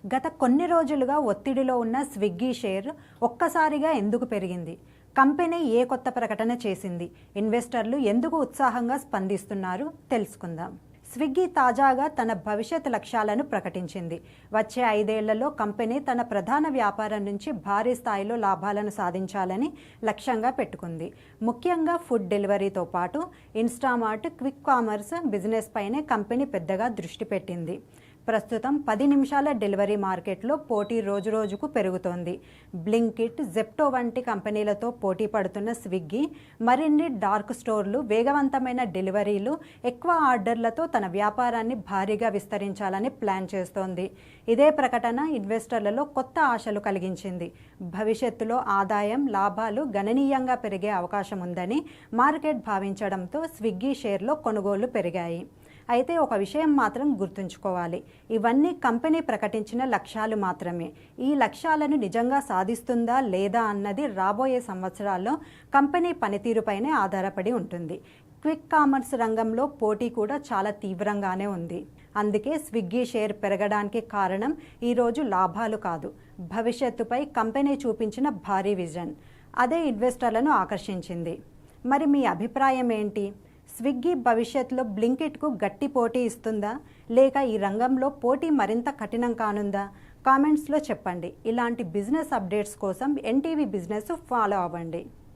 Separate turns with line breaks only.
గత కొన్ని రోజులుగా ఒత్తిడిలో ఉన్న స్విగ్గీ షేర్ ఒక్కసారిగా ఎందుకు పెరిగింది? కంపెనీ ఏ కొత్త ప్రకటన చేసింది? ఇన్వెస్టర్లు ఎందుకు ఉత్సాహంగా స్పందిస్తున్నారు? తెలుసుకుందాం. స్విగ్గీ తాజాగా తన భవిష్యత్ లక్ష్యాలను ప్రకటించింది. వచ్చే 5 ఏళ్లలో కంపెనీ తన ప్రధాన వ్యాపారం నుంచి భారీ స్థాయిలో లాభాలను సాధించాలని లక్ష్యంగా పెట్టుకుంది. ముఖ్యంగా ఫుడ్ డెలివరీతో పాటు ఇన్స్టామార్ట్, క్విక్ కామర్స్ బిజినెస్ పైనే కంపెనీ పెద్దగా దృష్టి పెట్టింది. ప్రస్తుతం 10 నిమిషాల డెలివరీ మార్కెట్లో పోటీ రోజురోజుకు పెరుగుతోంది. బ్లింకిట్, జెప్టో వంటి కంపెనీలతో పోటీ పడుతున్న స్విగ్గీ మరిన్ని డార్క్ స్టోర్లు, వేగవంతమైన డెలివరీలు, ఎక్కువ ఆర్డర్లతో తన వ్యాపారాన్ని భారీగా విస్తరించాలని ప్లాన్ చేస్తోంది. ఇదే ప్రకటన ఇన్వెస్టర్లలో కొత్త ఆశలు కలిగించింది. భవిష్యత్తులో ఆదాయం, లాభాలు గణనీయంగా పెరిగే అవకాశం ఉందని మార్కెట్ భావించడంతో స్విగ్గీ షేర్లో కొనుగోళ్లు పెరిగాయి. అయితే ఒక విషయం మాత్రం గుర్తుంచుకోవాలి, ఇవన్నీ కంపెనీ ప్రకటించిన లక్ష్యాలు మాత్రమే. ఈ లక్ష్యాలను నిజంగా సాధిస్తుందా లేదా అన్నది రాబోయే సంవత్సరాల్లో కంపెనీ పనితీరుపైనే ఆధారపడి ఉంటుంది. క్విక్ కామర్స్ రంగంలో పోటీ కూడా చాలా తీవ్రంగానే ఉంది. అందుకే స్విగ్గీ షేర్ పెరగడానికి కారణం ఈరోజు లాభాలు కాదు, భవిష్యత్తుపై కంపెనీ చూపించిన భారీ విజన్. అదే ఇన్వెస్టర్లను ఆకర్షించింది. మరి మీ అభిప్రాయం ఏంటి? స్విగ్గీ భవిష్యత్తులో బ్లింకిట్కు గట్టి పోటీ ఇస్తుందా, లేక ఈ రంగంలో పోటీ మరింత కఠినం కానుందా? కామెంట్స్లో చెప్పండి. ఇలాంటి బిజినెస్ అప్డేట్స్ కోసం ఎన్టీవీ బిజినెస్ ఫాలో అవ్వండి.